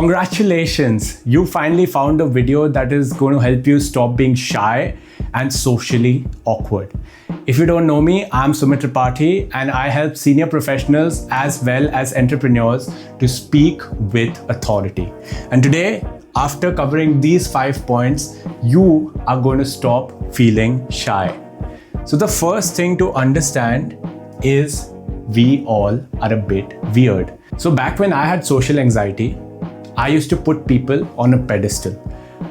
Congratulations, you finally found a video that is going to help you stop being shy and socially awkward. If you don't know me, I'm Sumit Tripathi and I help senior professionals as well as entrepreneurs to speak with authority. And today, after covering these 5 points, you are going to stop feeling shy. So the first thing to understand is we all are a bit weird. So back when I had social anxiety, I used to put people on a pedestal.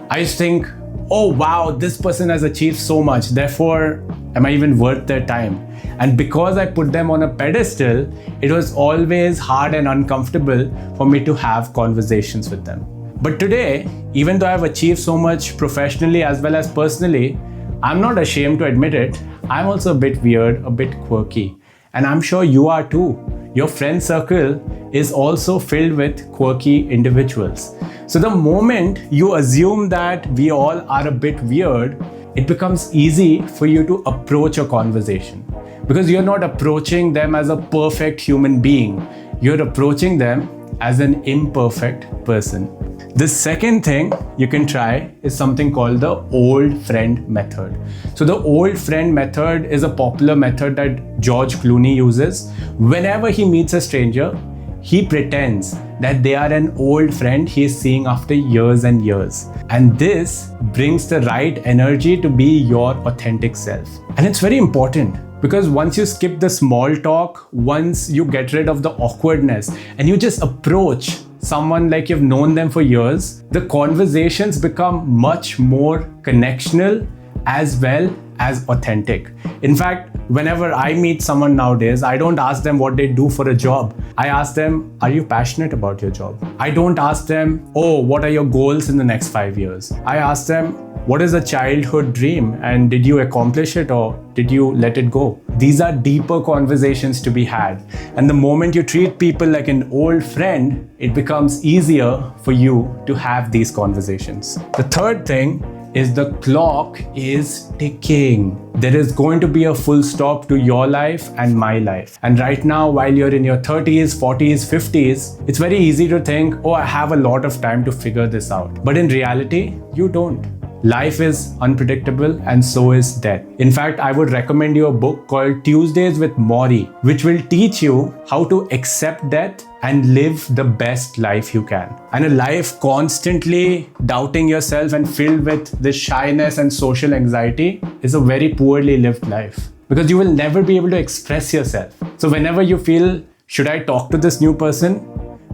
I used to think, oh wow, this person has achieved so much, therefore am I even worth their time? And because I put them on a pedestal, it was always hard and uncomfortable for me to have conversations with them. But today, even though I've achieved so much professionally as well as personally, I'm not ashamed to admit it, I'm also a bit weird, a bit quirky. And I'm sure you are too. Your friend circle is also filled with quirky individuals. So the moment you assume that we all are a bit weird, it becomes easy for you to approach a conversation. Because you're not approaching them as a perfect human being. You're approaching them as an imperfect person. The second thing you can try is something called the old friend method. So the old friend method is a popular method that George Clooney uses. Whenever he meets a stranger, he pretends that they are an old friend he is seeing after years and years. And this brings the right energy to be your authentic self. And it's very important because once you skip the small talk, once you get rid of the awkwardness and you just approach someone like you've known them for years, the conversations become much more connectional as well as authentic. In fact, whenever I meet someone nowadays, I don't ask them what they do for a job. I ask them, are you passionate about your job? I don't ask them, oh, what are your goals in the next 5 years? I ask them, what is a childhood dream and did you accomplish it or did you let it go? These are deeper conversations to be had. And the moment you treat people like an old friend, it becomes easier for you to have these conversations. The third thing is the clock is ticking. There is going to be a full stop to your life and my life. And right now, while you're in your 30s, 40s, 50s, it's very easy to think, oh, I have a lot of time to figure this out. But in reality, you don't. Life is unpredictable and so is death. In fact, I would recommend you a book called Tuesdays with Maury, which will teach you how to accept death and live the best life you can. And a life constantly doubting yourself and filled with this shyness and social anxiety is a very poorly lived life because you will never be able to express yourself. So whenever you feel, should I talk to this new person?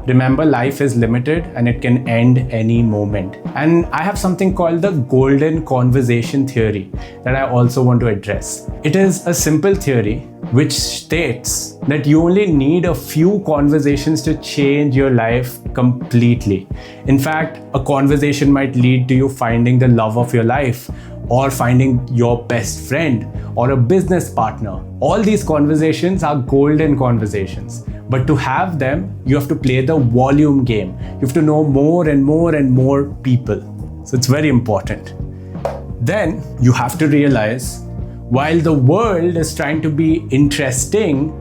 Remember, life is limited and it can end any moment. And I have something called the golden conversation theory that I also want to address. It is a simple theory which states that you only need a few conversations to change your life completely. In fact, a conversation might lead to you finding the love of your life or finding your best friend or a business partner. All these conversations are golden conversations. But to have them, you have to play the volume game. You have to know more and more and more people. So it's very important. Then you have to realize, while the world is trying to be interesting,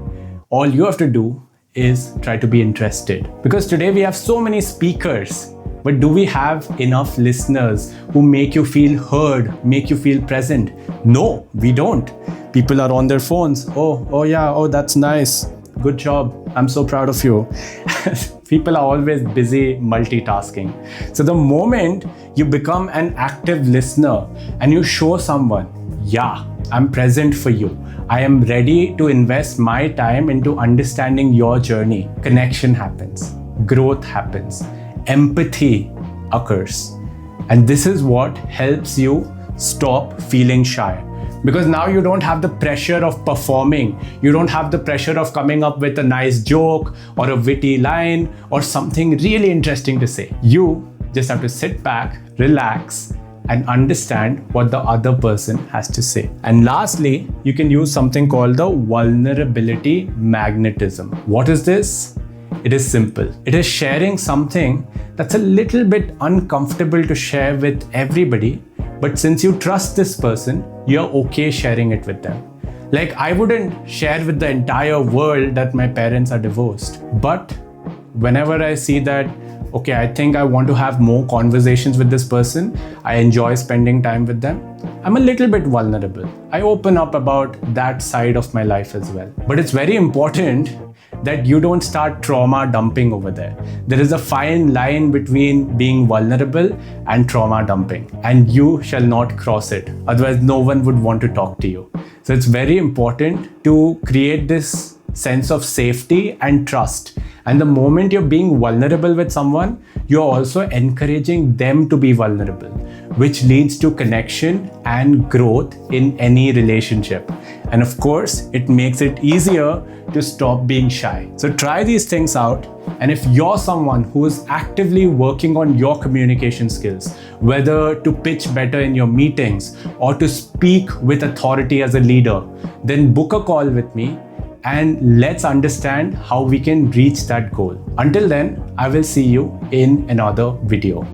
all you have to do is try to be interested. Because today we have so many speakers, but do we have enough listeners who make you feel heard, make you feel present? No, we don't. People are on their phones. Oh yeah, oh that's nice. Good job. I'm so proud of you. People are always busy multitasking. So the moment you become an active listener and you show someone, yeah, I'm present for you. I am ready to invest my time into understanding your journey. Connection happens. Growth happens. Empathy occurs. And this is what helps you stop feeling shy. Because now you don't have the pressure of performing. You don't have the pressure of coming up with a nice joke or a witty line or something really interesting to say. You just have to sit back, relax, and understand what the other person has to say. And lastly, you can use something called the vulnerability magnetism. What is this? It is simple. It is sharing something that's a little bit uncomfortable to share with everybody, but since you trust this person, you're okay sharing it with them. Like, I wouldn't share with the entire world that my parents are divorced, but whenever I see that okay, I think I want to have more conversations with this person. I enjoy spending time with them. I'm a little bit vulnerable. I open up about that side of my life as well. But it's very important that you don't start trauma dumping over there. There is a fine line between being vulnerable and trauma dumping, and you shall not cross it. Otherwise, no one would want to talk to you. So it's very important to create this sense of safety and trust. And the moment you're being vulnerable with someone, you're also encouraging them to be vulnerable, which leads to connection and growth in any relationship. And of course, it makes it easier to stop being shy. So try these things out. And if you're someone who is actively working on your communication skills, whether to pitch better in your meetings or to speak with authority as a leader, then book a call with me and let's understand how we can reach that goal. Until then, I will see you in another video.